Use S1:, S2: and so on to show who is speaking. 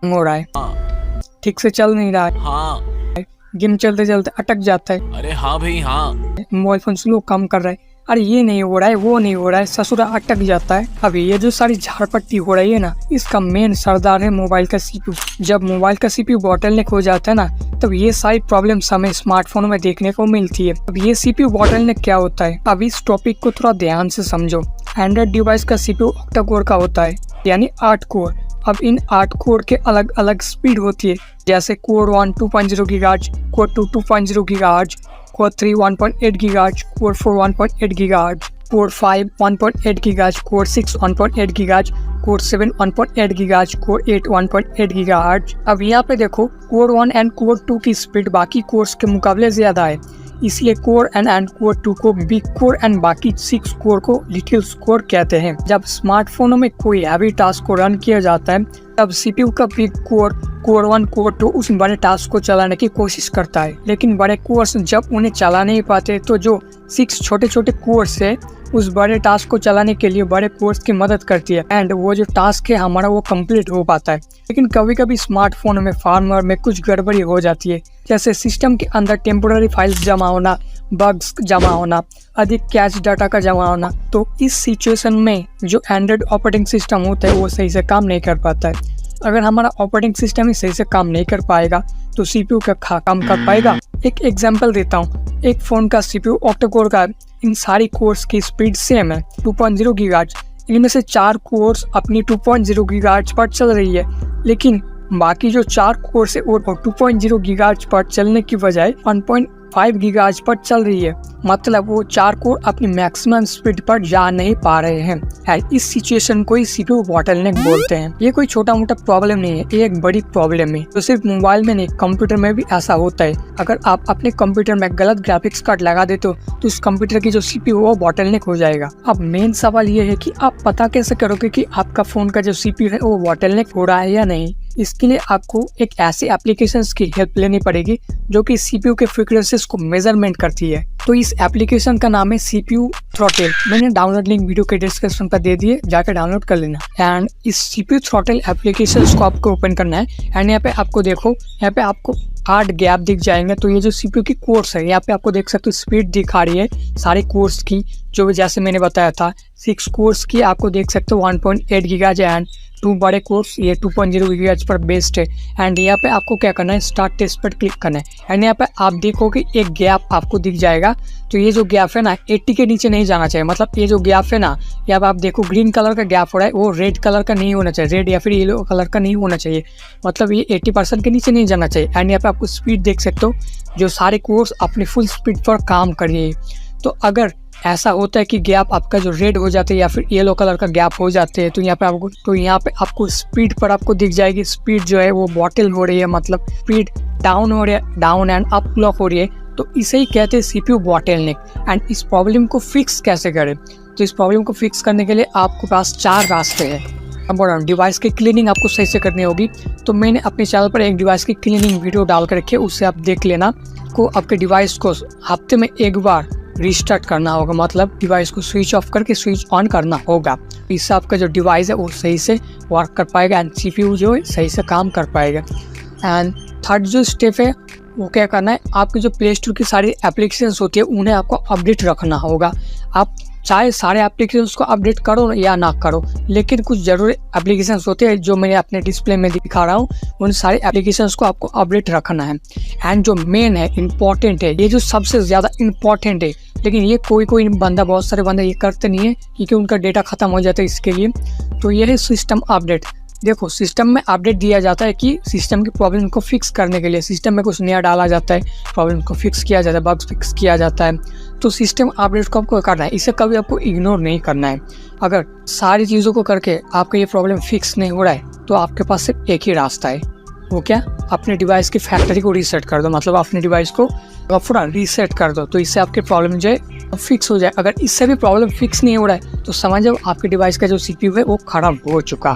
S1: हो रहा है,
S2: हाँ।
S1: ठीक से चल नहीं रहा है,
S2: हाँ।
S1: गेम चलते चलते अटक जाता है,
S2: अरे हाँ भाई हाँ।
S1: मोबाइल फोन स्लो काम कर रहा है, अरे ये नहीं हो रहा है, वो नहीं हो रहा है, ससुरा अटक जाता है। अभी ये जो सारी झाड़पट्टी हो रही है ना, इसका मेन सरदार है मोबाइल का सीपीयू। जब मोबाइल का सीपीयू बॉटलनेक हो जाता है ना, तब ये सारी प्रॉब्लम्स हमें स्मार्टफोन में देखने को मिलती है। अब ये सीपीयू बॉटलनेक क्या होता है, अब इस टॉपिक को थोड़ा ध्यान से समझो। एंड्रॉइड डिवाइस का सीपीयू ऑक्टा कोर का होता है, यानी 8 कोर। अब इन 8 कोर के अलग अलग स्पीड होती है, जैसे core 1 2.0 gigahertz, core 2 2.0 gigahertz, core 3 1.8 gigahertz, core 4 1.8 gigahertz, core 5 1.8 gigahertz, core 6 1.8 gigahertz, core 7 1.8 gigahertz, core 8 1.8 gigahertz. अब यहाँ पे देखो, कोर 1 एंड कोर 2 की स्पीड बाकी कोर्स के मुकाबले ज्यादा है, इसलिए कोर एंड कोर 2 को बिग कोर एंड बाकी 6 कोर को लिटिल कोर कहते हैं। जब स्मार्टफोनों में कोई हैवी टास्क को रन किया जाता है, तब सीपीयू का बिग कोर 1 कोर 2 उस बड़े टास्क को चलाने की कोशिश करता है, लेकिन बड़े कोर्स जब उन्हें चला नहीं पाते, तो जो 6 छोटे छोटे कोर्स है उस बड़े टास्क को चलाने के लिए बड़े कोर्स की मदद करती है, एंड वो जो टास्क है हमारा वो कंप्लीट हो पाता है। लेकिन कभी कभी स्मार्टफोन में फार्मवेयर में कुछ गड़बड़ी हो जाती है, जैसे सिस्टम के अंदर टेम्पोररी फाइल्स जमा होना, बग्स जमा होना, अधिक कैश डाटा का जमा होना। तो इस सिचुएशन में जो एंड्रॉइड ऑपरेटिंग सिस्टम होता है वो सही से काम नहीं कर पाता है। अगर हमारा ऑपरेटिंग सिस्टम ही सही से काम नहीं कर पाएगा, तो सीपीयू का काम कर पाएगा। एक एग्जांपल देता हूँ, एक फोन का सीपीयू ऑक्टा कोर का, इन सारी कोर्स की स्पीड सेम है 2.0 गीगाहर्ट्ज। इनमें से 4 कोर्स अपनी 2.0 गीगाहर्ट्ज पर चल रही है, लेकिन बाकी जो 4 कोर्स है वो 2.0 गीगाहर्ट्ज पर चलने की बजाय 1.5 गीगाहर्ट्ज पर चल रही है। मतलब वो 4 कोर अपनी मैक्सिमम स्पीड पर जा नहीं पा रहे हैं। इस सिचुएशन को ही सीपीयू बॉटलनेक बोलते हैं। ये कोई छोटा मोटा प्रॉब्लम नहीं है, ये एक बड़ी प्रॉब्लम है। तो सिर्फ मोबाइल में नहीं, कंप्यूटर में भी ऐसा होता है। अगर आप अपने कंप्यूटर में गलत ग्राफिक्स कार्ड लगा देते हो, तो इस कंप्यूटर की जो सीपीयू वो बॉटलनेक हो जाएगा। अब मेन सवाल ये है कि आप पता कैसे करोगे कि आपका फोन का जो सीपीयू है वो बॉटलनेक हो रहा है या नहीं। इसके लिए आपको एक ऐसी एप्लीकेशंस की हेल्प लेनी पड़ेगी जो कि सीपीयू के फ्रीक्वेंसीज को मेजरमेंट करती है। तो इस एप्लीकेशन का नाम है सीपीयू थ्रॉटल। मैंने डाउनलोड लिंक वीडियो के डिस्क्रिप्शन पर दे दिए, जाकर डाउनलोड कर लेना। एंड इस सीपीयू थ्रॉटल एप्लीकेशन को आपको ओपन करना है, एंड यहाँ पे आपको देखो, यहाँ पे आपको 8 गैप दिख जाएंगे। तो ये जो सीपीयू की कोर्स है, यहाँ पे आपको देख सकते हो स्पीड दिखा रही है सारे कोर्स की, जो जैसे मैंने बताया था 6 कोर्स की आपको देख सकते हो 1.8 गीगाहर्ट्ज एंड 2 बड़े कोर्स ये 2.0 गीगाहर्ट्ज पर बेस्ड है। एंड यहाँ पे आपको क्या करना है, स्टार्ट टेस्ट पर क्लिक करना है। एंड यहाँ पे आप देखोगे एक गैप आपको दिख जाएगा। तो ये जो गैप है ना 80 के नीचे नहीं जाना चाहिए। मतलब ये जो गैप है ना, यहाँ पे आप देखो ग्रीन कलर का गैप हो रहा है, वो रेड कलर का नहीं होना चाहिए, रेड या फिर येलो कलर का नहीं होना चाहिए। मतलब ये 80% के नीचे नहीं जाना चाहिए। एंड यहाँ पे आपको स्पीड देख सकते हो, जो सारे कोर्स अपनी फुल स्पीड पर काम कर रही है। तो अगर ऐसा होता है कि गैप आपका जो रेड हो जाते हैं या फिर येलो कलर का गैप हो जाते हैं, तो यहाँ पे आपको स्पीड पर आपको दिख जाएगी स्पीड जो है वो बॉटल हो रही है, मतलब स्पीड डाउन हो रही है, डाउन एंड अप क्लॉक हो रही है। तो इसे ही कहते हैं सीपीयू बॉटलनेक। एंड इस प्रॉब्लम को फिक्स कैसे करें, तो इस प्रॉब्लम को फिक्स करने के लिए आपके पास 4 रास्ते हैं। अब डिवाइस की क्लीनिंग आपको सही से करनी होगी। तो मैंने अपने चैनल पर एक डिवाइस की क्लीनिंग वीडियो डाल कर रखी है, उससे आप देख लेना। को आपके डिवाइस को हफ्ते में एक बार रिस्टार्ट करना होगा, मतलब डिवाइस को स्विच ऑफ करके स्विच ऑन करना होगा। इससे आपका जो डिवाइस है वो सही से वर्क कर पाएगा एंड सीपीयू जो है सही से काम कर पाएगा। एंड थर्ड जो स्टेप है वो क्या करना है, आपकी जो प्ले स्टोर की सारी एप्लीकेशंस होती है उन्हें आपको अपडेट रखना होगा। आप चाहे सारे एप्लीकेशंस को अपडेट करो या ना करो, लेकिन कुछ जरूरी एप्लीकेशंस होते हैं जो मैं अपने डिस्प्ले में दिखा रहा हूँ, उन सारे एप्लीकेशंस को आपको अपडेट रखना है। एंड जो मेन है, इम्पॉर्टेंट है, ये जो सबसे ज़्यादा इम्पॉर्टेंट है, लेकिन ये कोई बंदा, बहुत सारे बंदे ये करते नहीं है क्योंकि उनका डेटा खत्म हो जाता है इसके लिए। तो ये है सिस्टम अपडेट। देखो, सिस्टम में अपडेट दिया जाता है कि सिस्टम की प्रॉब्लम को फिक्स करने के लिए सिस्टम में कुछ नया डाला जाता है, प्रॉब्लम को फिक्स किया जाता है, बग्स फिक्स किया जाता है। तो सिस्टम अपडेट को आपको करना है, इसे कभी आपको इग्नोर नहीं करना है। अगर सारी चीज़ों को करके आपका ये प्रॉब्लम फिक्स नहीं हो रहा है, तो आपके पास सिर्फ एक ही रास्ता है, वो क्या, अपने डिवाइस की फैक्ट्री को रीसेट कर दो। मतलब अपने डिवाइस को पूरा रीसेट कर दो, तो इससे आपके प्रॉब्लम जो है फिक्स हो जाए। अगर इससे भी प्रॉब्लम फिक्स नहीं हो रहा है, तो समझ जाओ आपके डिवाइस का जो सीपीयू है वो खराब हो चुका है।